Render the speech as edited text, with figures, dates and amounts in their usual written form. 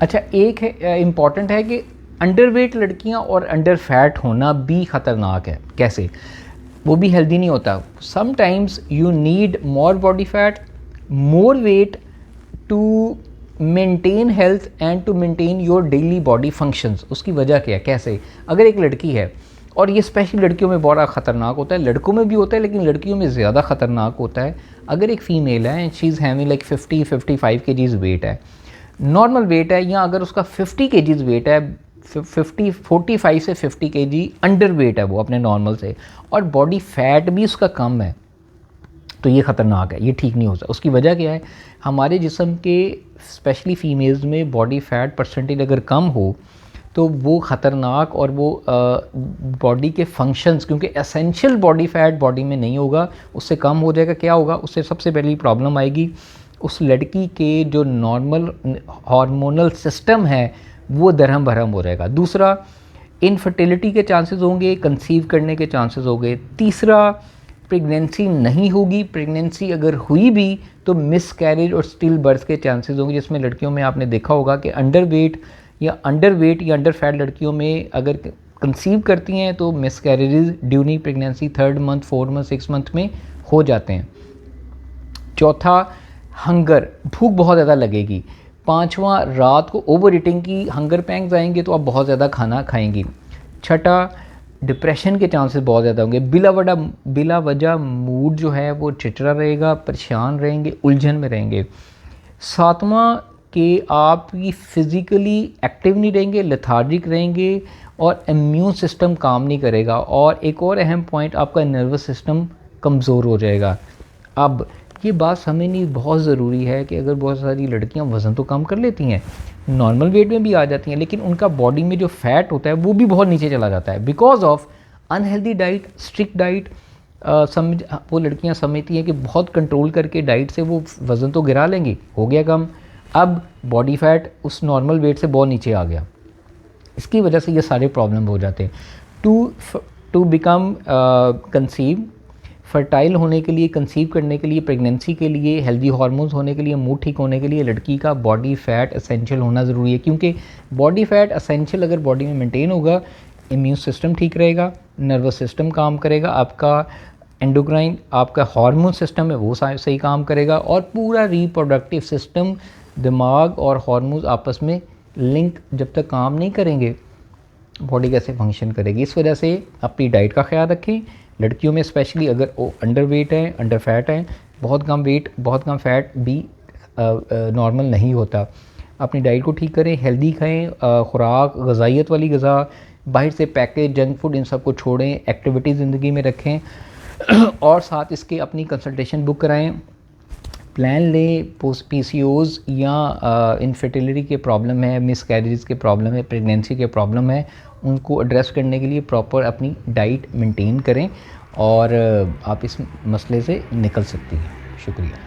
अच्छा, एक है इम्पॉर्टेंट है कि अंडरवेट लड़कियां और अंडर फैट होना भी ख़तरनाक है। कैसे? वो भी हेल्दी नहीं होता। Sometimes you need more body fat, more weight to maintain health and to maintain your daily body functions. उसकी वजह क्या है? कैसे? अगर एक लड़की है, और ये स्पेशली लड़कियों में बड़ा ख़तरनाक होता है, लड़कों में भी होता है लेकिन लड़कियों में ज़्यादा ख़तरनाक होता है। अगर एक फ़ीमेल है, she is having like 50-55 kgs weight है, नॉर्मल वेट है, या अगर उसका 50 केजीज़ वेट है, 45 से 50 केजी अंडर वेट है वो अपने नॉर्मल से, और बॉडी फैट भी उसका कम है, तो ये ख़तरनाक है, ये ठीक नहीं हो सकता। उसकी वजह क्या है? हमारे जिस्म के स्पेशली फ़ीमेल्स में बॉडी फैट परसेंटेज अगर कम हो तो वो ख़तरनाक, और वो बॉडी के फंक्शंस, क्योंकि एसेंशियल बॉडी फैट बॉडी में नहीं होगा, उससे कम हो जाएगा। क्या होगा? उससे सबसे पहली प्रॉब्लम आएगी, उस लड़की के जो नॉर्मल हार्मोनल सिस्टम है वो दरहम भरम हो जाएगा। दूसरा, इनफर्टिलिटी के चांसेस होंगे, कंसीव करने के चांसेस होंगे। तीसरा, प्रेगनेंसी नहीं होगी, प्रेगनेंसी अगर हुई भी तो मिस कैरेज और स्टिल बर्थ के चांसेस होंगे, जिसमें लड़कियों में आपने देखा होगा कि अंडर वेट या अंडर फैट लड़कियों में अगर कंसीव करती हैं तो miss carriages during pregnancy 3rd month, 4th month, 6th month में हो जाते हैं। चौथा, हंगर, भूख बहुत ज़्यादा लगेगी। पांचवा, रात को ओवर ईटिंग की हंगर पैंग्स आएंगे तो आप बहुत ज़्यादा खाना खाएंगी। छठा, डिप्रेशन के चांसेस बहुत ज़्यादा होंगे। बिला वजह मूड जो है वो चिड़चिड़ा रहेगा, परेशान रहेंगे, उलझन में रहेंगे। सातवां, कि आप फिज़िकली एक्टिव नहीं रहेंगे, लेथार्जिक रहेंगे, और इम्यून सिस्टम काम नहीं करेगा। और एक और अहम पॉइंट, आपका नर्वस सिस्टम कमज़ोर हो जाएगा। अब ये बात समझनी बहुत ज़रूरी है कि अगर बहुत सारी लड़कियां वज़न तो कम कर लेती हैं, नॉर्मल वेट में भी आ जाती हैं, लेकिन उनका बॉडी में जो फ़ैट होता है वो भी बहुत नीचे चला जाता है because of unhealthy diet, strict diet. वो लड़कियां समझती हैं कि बहुत कंट्रोल करके डाइट से वो वज़न तो गिरा लेंगी, हो गया कम, अब बॉडी फैट उस नॉर्मल वेट से बहुत नीचे आ गया। इसकी वजह से ये सारे प्रॉब्लम हो जाते हैं। टू बिकम कंसीव, फर्टाइल होने के लिए, कंसीव करने के लिए, प्रेगनेंसी के लिए, हेल्दी हार्मोन्स होने के लिए, मूड ठीक होने के लिए लड़की का बॉडी फैट एसेंशियल होना ज़रूरी है। क्योंकि बॉडी फैट एसेंशियल अगर बॉडी में मेंटेन होगा, इम्यून सिस्टम ठीक रहेगा, नर्वस सिस्टम काम करेगा, आपका एंडोक्राइन, आपका हार्मोन सिस्टम है वो सही काम करेगा, और पूरा रिप्रोडक्टिव सिस्टम, दिमाग और हार्मोन्स आपस में लिंक जब तक काम नहीं करेंगे, बॉडी कैसे फंक्शन करेगी। इस वजह से अपनी डाइट का ख्याल रखें। लड़कियों में स्पेशली अगर वो अंडर वेट है, अंडर फैट है, बहुत कम वेट, बहुत कम फैट भी नॉर्मल नहीं होता। अपनी डाइट को ठीक करें, हेल्दी खाएं, खुराक, ग़िज़ाइयत वाली ग़िज़ा, बाहर से पैकेज, जंक फूड, इन सब को छोड़ें, एक्टिविटी ज़िंदगी में रखें और साथ इसके अपनी कंसल्टेशन बुक कराएं, प्लान लें। पोस्ट PCOS या इनफर्टिलिटी के प्रॉब्लम है, मिस कैरेज के प्रॉब्लम है, प्रेगनेंसी के प्रॉब्लम है, उनको एड्रेस करने के लिए प्रॉपर अपनी डाइट मेंटेन करें और आप इस मसले से निकल सकती हैं। शुक्रिया।